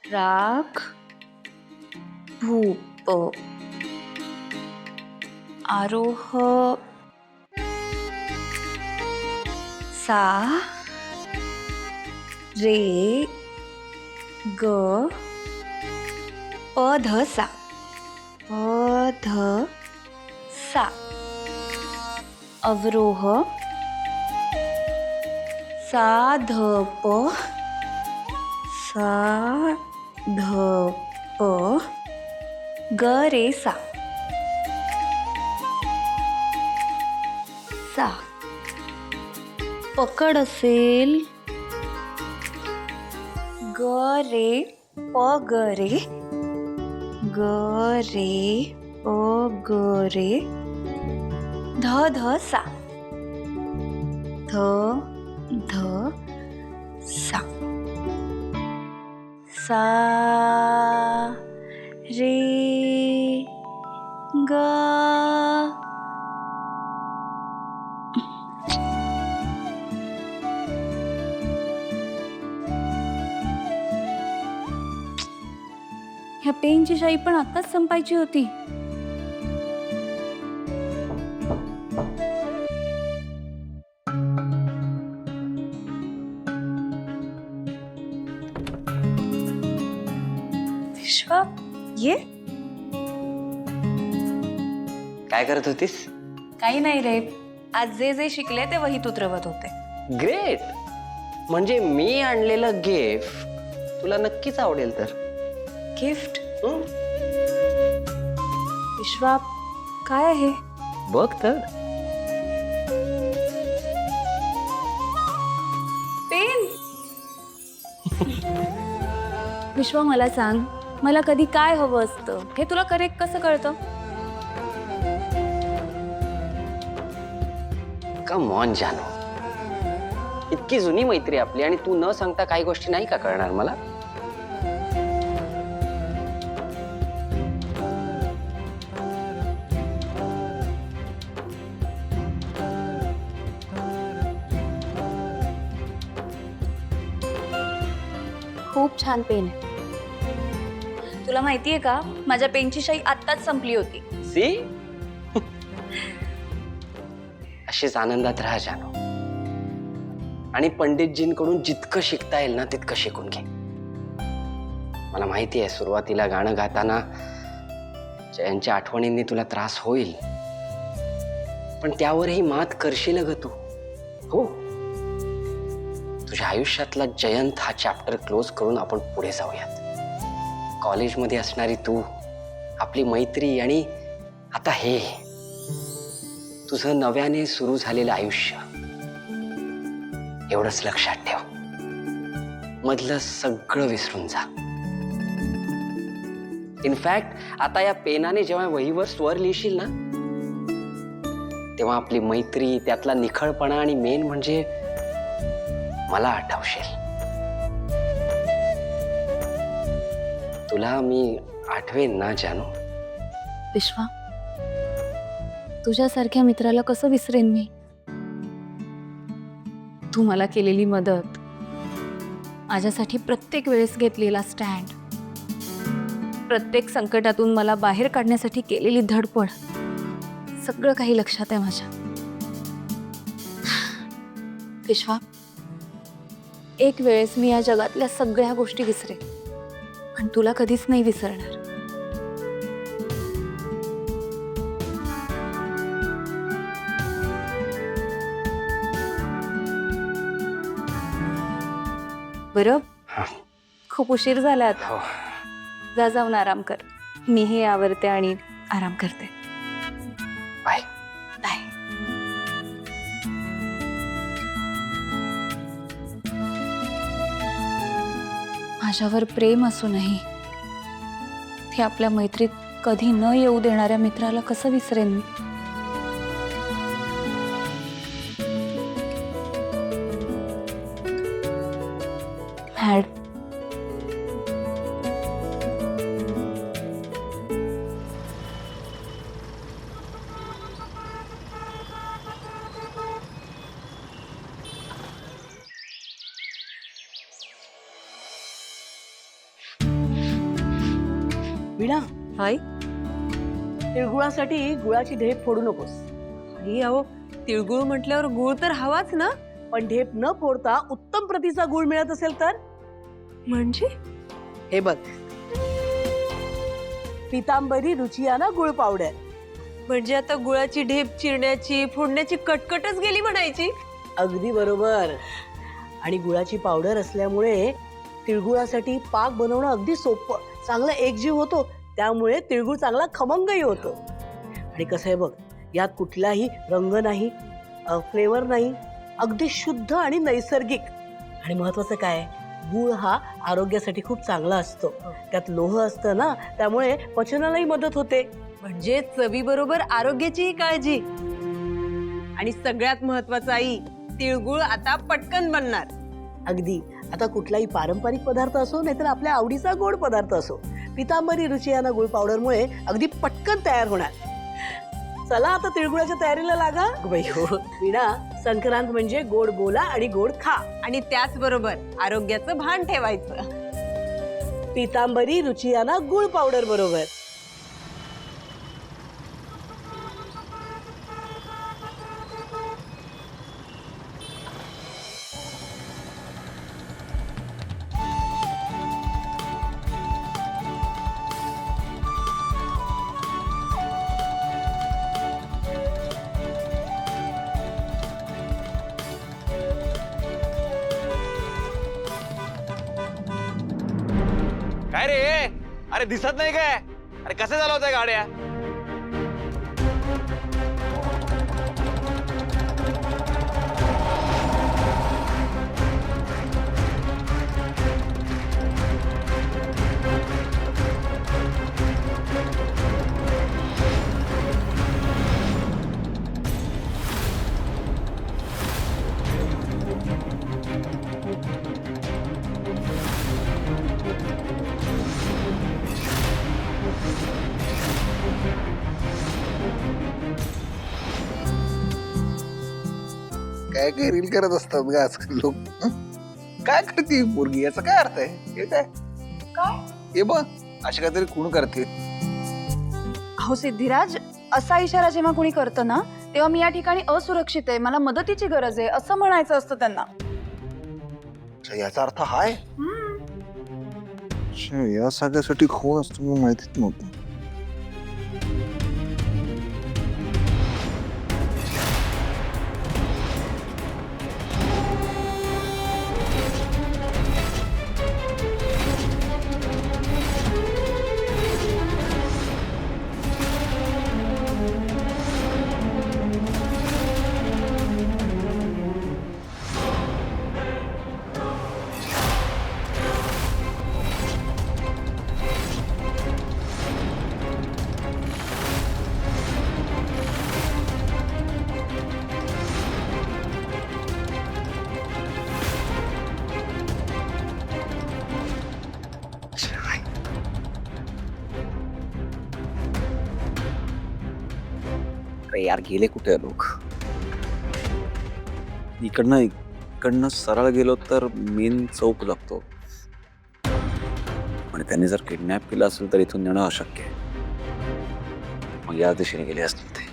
राग भूप आरोह सा रे ग पध सा अवरोह साधप ग रे सा पकड असेल ग रे प ग रे प ग रे ध सा सा रे ग ह्या पेनची शाई पण आताच संपायची होती. विश्वा ये. काय करत होतीस? काही नाही रे, आज जे जे शिकले ते वहीत उतरवत होते. ग्रेट. म्हणजे मी आणलेलं गिफ्ट तुला नक्कीच आवडेल तर. गिफ्ट? विश्वा काय आहे? बघ तर. पेन. विश्वा मला सांग, मला कधी काय हवं असतं हे तुला करेक्ट कसं कळतं? कम ऑन जानू, इतकी जुनी मैत्री आपली आणि तू न सांगता काही गोष्टी नाही का कळणार मला? खूप छान पेन आहे. तुला माहितीये का, माझ्या पेनची शाई आत्ताच संपली होती. सी. अशीच आनंदात राहा जानू, आणि पंडितजींकडून जितकं शिकता येईल ना तितकं शिकून घे. मला माहिती आहे सुरुवातीला गाणं गाताना जयंतच्या आठवणींनी तुला त्रास होईल, पण त्यावरही मात करशील ग तू. हो, तुझ्या आयुष्यातला जयंत हा चॅप्टर क्लोज करून आपण पुढे जाऊयात. कॉलेजमध्ये असणारी तू, आपली मैत्री, आणि आता हे तुझं नव्याने सुरू झालेलं आयुष्य, एवढंच लक्षात ठेव. मधलं सगळं विसरून जा. इनफॅक्ट आता या पेनाने जेव्हा वहीवर स्वर लिहिशील ना, तेव्हा आपली मैत्री, त्यातला निखळपणा, आणि मेन म्हणजे मला आठवशील. तुला मी आठवेन ना जानू? विश्वा, तुझ्यासारख्या मित्राला कसं विसरेन मी? तू मला केलेली मदत, माझ्यासाठी प्रत्येक वेळेस घेतलेला स्टँड, प्रत्येक संकटातून मला बाहेर काढण्यासाठी केलेली धडपड, सगळं काही लक्षात आहे माझ्या. विश्वा, एक वेळेस मी या जगातल्या सगळ्या गोष्टी विसरेन, पण तुला कधीच नाही विसरणार. बरं, खूप उशीर झाला आता. हो. जा, जाऊन आराम कर. मी हे आवरते आणि आराम करते. बाय. बाय. माझ्यावर प्रेम असूनही ते आपल्या मैत्रीत कधी न येऊ देणाऱ्या मित्राला कसं विसरेन मी? मॅड. विणा, हाय तिळगुळासाठी गुळाची ढेप फोडू नकोस. आई अहो तिळगुळ म्हटल्यावर गुळ तर हवाच ना. पण ढेप न फोडता उत्तम प्रतीचा गुळ मिळत असेल तर म्हणजे हे बघ, पितांबरी रुचियाना गुळ पावडर. म्हणजे आता गुळाची ढेप चिरण्याची फोडण्याची कटकटच गेली म्हणायची. अगदी बरोबर. आणि गुळाची पावडर असल्यामुळे तिळगुळासाठी पाक बनवणं अगदी सोपं, चांगला एकजीव होतो. त्यामुळे तिळगुळ चांगला खमंगही होतो. आणि कसं आहे बघ, यात कुठलाही रंग नाही, फ्लेवर नाही, अगदी शुद्ध आणि नैसर्गिक. आणि महत्वाचं काय, गुळ हा आरोग्यासाठी खूप चांगला असतो. त्यात लोह असतं ना, त्यामुळे पचनालाही मदत होते. म्हणजे चवीबरोबर आरोग्याचीही काळजी. आणि सगळ्यात महत्वाचं आई, तिळगुळ आता पटकन बनणार. अगदी. आता कुठलाही पारंपरिक पदार्थ असो नाहीतर आपल्या आवडीचा गोड पदार्थ असो, पितांबरी रुचियाना गुळ पावडरमुळे अगदी पटकन तयार होणार. चला आता तिळगुळाच्या तयारीला लागा. बाई हो विणा, संक्रांत म्हणजे गोड बोला आणि गोड खा. आणि त्याचबरोबर आरोग्याचं भान ठेवायचं. पितांबरी रुचियाना गुळ पावडर बरोबर. काय रे, अरे दिसत नाही काय? अरे कसे चालवताय गाड्या? काय काय रील करत असतात ग आजकाल लोक. हं? काय करते ही पोरगी, याचा काय अर्थ आहे? हे काय हे बघ, अशी काहीतरी खूण करते. अहो सिद्धिराज, असा इशारा जेव्हा कोणी करतं ना, तेव्हा मी या ठिकाणी असुरक्षित आहे, मला मदतीची गरज आहे असं म्हणायचं असतं त्यांना. अच्छा, याचा अर्थ हाय. अच्छा, या सगळ्यासाठी खूण असतो मला माहितीच नव्हतं. अरे यार, गेले कुठे लोक? इकडनं सरळ गेलो तर मेन चौक लागतो. आणि त्यांनी जर किडनॅप केलं असेल तर इथून नेणं अशक्य आहे. मग या दिशेने गेले असतील ते.